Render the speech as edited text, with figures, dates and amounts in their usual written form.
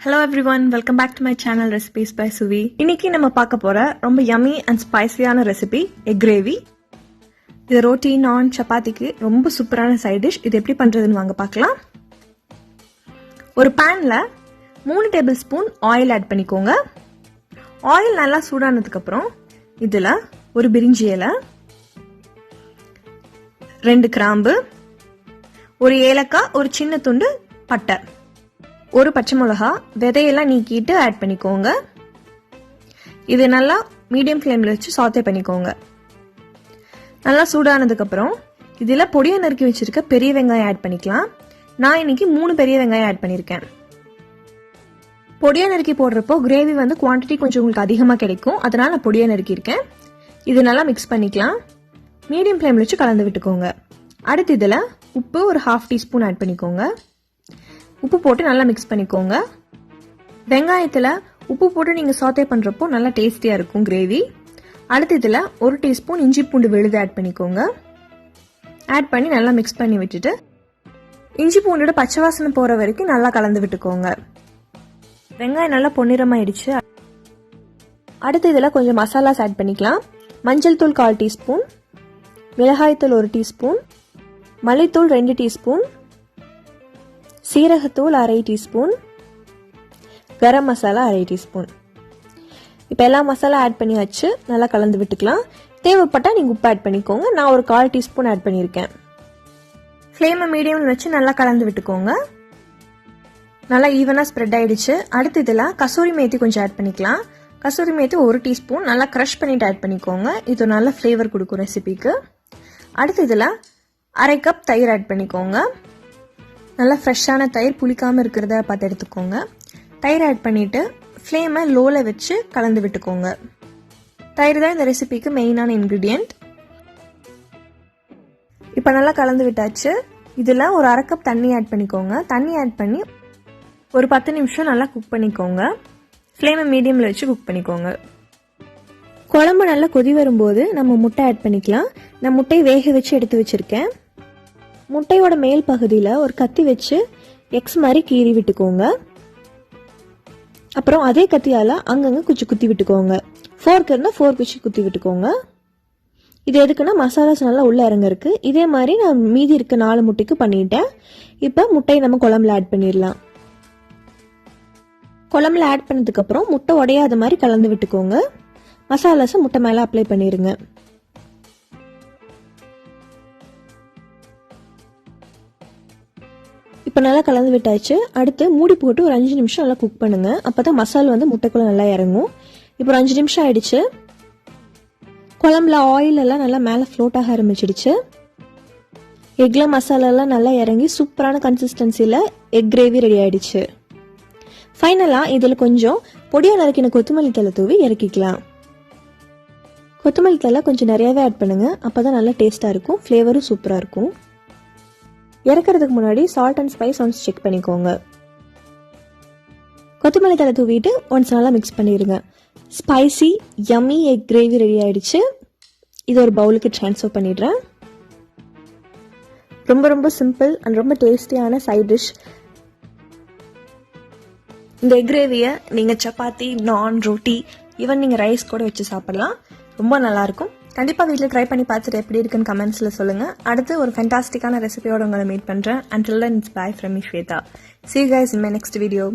Hello everyone, welcome back to my channel Recipes by Suvi. இன்னைக்கு நம்ம பார்க்க போற ரொம்ப yummy and spicy-ஆன ரெசிபி egg gravy. இது roti, naan, chapathi-க்கு ரொம்ப சூப்பரான side dish. இது எப்படி பண்றதுன்னு வாங்க பார்க்கலாம். ஒரு panல 3 tablespoon oil add பண்ணிக்கோங்க. Oil நல்லா சூடானதுக்கு அப்புறம் இதுல ஒரு பிரிஞ்சி இலை, 2 கிராம்பு, ஒரு ஏலக்காய், ஒரு சின்ன துண்டு பட்டை, ஒரு பச்சை மிளகா விதையெல்லாம் நீக்கிட்டு ஆட் பண்ணிக்கோங்க. இது நல்லா மீடியம் ஃப்ளேமில் வச்சு சாத்தே பண்ணிக்கோங்க. நல்லா சூடானதுக்கு அப்புறம் இதில் பொடியை நறுக்கி வச்சிருக்க பெரிய வெங்காயம் ஆட் பண்ணிக்கலாம். நான் இன்னைக்கு 3 பெரிய வெங்காயம் ஆட் பண்ணியிருக்கேன். பொடியை நறுக்கி போடுறப்போ கிரேவி வந்து குவான்டிட்டி கொஞ்சம் உங்களுக்கு அதிகமாக கிடைக்கும், அதனால நான் பொடியை நறுக்கியிருக்கேன். இது நல்லா மிக்ஸ் பண்ணிக்கலாம். மீடியம் ஃப்ளேமில் வச்சு கலந்து விட்டுக்கோங்க. அடுத்து இதில் உப்பு ஒரு 1/2 டீஸ்பூன் ஆட் பண்ணிக்கோங்க. உப்பு போட்டு நல்லா மிக்ஸ் பண்ணிக்கோங்க. வெங்காயத்தில் உப்பு போட்டு நீங்கள் சாத்தே பண்ணுறப்போ நல்லா டேஸ்டியாக இருக்கும் கிரேவி. அடுத்து இதில் 1 டீஸ்பூன் இஞ்சி பூண்டு விழுது ஆட் பண்ணிக்கோங்க. ஆட் பண்ணி நல்லா மிக்ஸ் பண்ணி விட்டுட்டு இஞ்சி பூண்டோட பச்சை வாசனை போகிற வரைக்கும் நல்லா கலந்து விட்டுக்கோங்க. வெங்காயம் நல்லா பொன்னிறமாயிடுச்சு. அடுத்து இதில் கொஞ்சம் மசாலாஸ் ஆட் பண்ணிக்கலாம். மஞ்சள் தூள் 1/4 டீஸ்பூன், மிளகாய்த்தூள் 1 டீஸ்பூன், மல்லித்தூள் 2 டீஸ்பூன், சீரகத்தூள் 1/2 டீஸ்பூன், கரம் மசாலா 1/2 டீஸ்பூன். இப்போ எல்லா மசாலா ஆட் பண்ணி வச்சு நல்லா கலந்து விட்டுக்கலாம். தேவைப்பட்டால் நீங்கள் உப்பு ஆட் பண்ணிக்கோங்க. நான் ஒரு 1/4 டீஸ்பூன் ஆட் பண்ணியிருக்கேன். ஃப்ளேமை மீடியமில் வச்சு நல்லா கலந்து விட்டுக்கோங்க. நல்லா ஈவனாக ஸ்ப்ரெட் ஆகிடுச்சு. அடுத்து இதில் கசூரி மேத்தி கொஞ்சம் ஆட் பண்ணிக்கலாம். கசூரி மேத்தி 1 டீஸ்பூன் நல்லா க்ரஷ் பண்ணிவிட்டு ஆட் பண்ணிக்கோங்க. இது நல்ல ஃப்ளேவர் கொடுக்கும் ரெசிபிக்கு. அடுத்து இதில் 1/2 கப் தயிர் ஆட் பண்ணிக்கோங்க. நல்லா ஃப்ரெஷ்ஷான தயிர், புளிக்காமல் இருக்கிறத பார்த்து எடுத்துக்கோங்க. தயிர் ஆட் பண்ணிவிட்டு ஃப்ளேமை லோவில் வச்சு கலந்து விட்டுக்கோங்க. தயிர் தான் இந்த ரெசிபிக்கு மெயினான இன்க்ரீடியண்ட். இப்போ நல்லா கலந்து விட்டாச்சு. இதில் ஒரு 1/2 கப் தண்ணி ஆட் பண்ணிக்கோங்க. தண்ணி ஆட் பண்ணி ஒரு 10 நிமிஷம் நல்லா குக் பண்ணிக்கோங்க. ஃப்ளேமை மீடியமில் வச்சு குக் பண்ணிக்கோங்க. குழம்பு நல்லா கொதி வரும்போது நம்ம முட்டை ஆட் பண்ணிக்கலாம். நான் முட்டையை வேக வச்சு எடுத்து வச்சுருக்கேன். முட்டையோட மேல் பகுதியில் ஒரு கத்தி வச்சு எக்ஸ் மாதிரி கீறி விட்டுக்கோங்க. அப்புறம் அதே கத்தியால் அங்கங்கே குத்தி விட்டுக்கோங்க. ஃபோர்க் இருந்தால் ஃபோர்க் வச்சு குத்தி விட்டுக்கோங்க. இது எதுக்குன்னா மசாலாஸ் நல்லா உள்ளே இறங்கிருக்கு. இதே மாதிரி நான் மீதி இருக்க 4 முட்டைக்கு பண்ணிட்டேன். இப்போ முட்டையை நம்ம குழம்புல ஆட் பண்ணிடலாம். குழம்புல ஆட் பண்ணதுக்கப்புறம் முட்டை உடையாத மாதிரி கலந்து விட்டுக்கோங்க. மசாலாஸை முட்டை மேலே அப்ளை பண்ணிடுங்க. இப்போ நல்லா கலந்து விட்டாச்சு. அடுத்து மூடி போட்டு ஒரு 5 நிமிஷம் நல்லா குக் பண்ணுங்க. அப்போ தான் மசாலா வந்து முட்டைக்குள்ளே நல்லா இறங்கும். இப்போ ஒரு 5 நிமிஷம் ஆயிடுச்சு. குழம்புல ஆயில் எல்லாம் நல்லா மேலே ஃப்ளோட் ஆக ஆரம்பிச்சிடுச்சு. எக்ல மசாலாலாம் நல்லா இறங்கி சூப்பரான கன்சிஸ்டன்சியில் எக் கிரேவி ரெடி ஆயிடுச்சு. ஃபைனலாக இதில் கொஞ்சம் பொடியாக நறுக்கின கொத்தமல்லி தழை தூவி இறக்கிக்கலாம். கொத்தமல்லி தழை கொஞ்சம் நிறையாவே ஆட் பண்ணுங்க. அப்போ தான் நல்லா டேஸ்ட்டாக இருக்கும், ஃப்ளேவரும் சூப்பராக இருக்கும். இறக்கிறதுக்கு முன்னாடி salt and spice once check பண்ணிக்கோங்க. கொத்தமல்லி தழை தூவிட்டு ஒன்ஸ் நல்லா மிக்ஸ் பண்ணிடுங்க. Spicy yummy egg gravy ready ஆயிடுச்சு. இது ஒரு பவுலுக்கு ட்ரான்ஸ்ஃபர் பண்ணிடுறேன். ரொம்ப ரொம்ப சிம்பிள் அண்ட் ரொம்ப டேஸ்டியான சைட் டிஷ். இந்த எக் கிரேவியை நீங்கள் சப்பாத்தி, நான், ரொட்டி, ஈவன் நீங்கள் ரைஸ் கூட வச்சு சாப்பிடலாம். ரொம்ப நல்லாயிருக்கும். கண்டிப்பாக வீட்டில் ட்ரை பண்ணி பார்த்துட்டு எப்படி இருக்குன்னு கமெண்ட்ஸில் சொல்லுங்கள். அடுத்து ஒரு ஃபென்டாஸ்டிக்கான ரெசிபியோட உங்களை மீட் பண்ணுறேன். Until then, it's bye from me, Shweta. See you guys in my next video.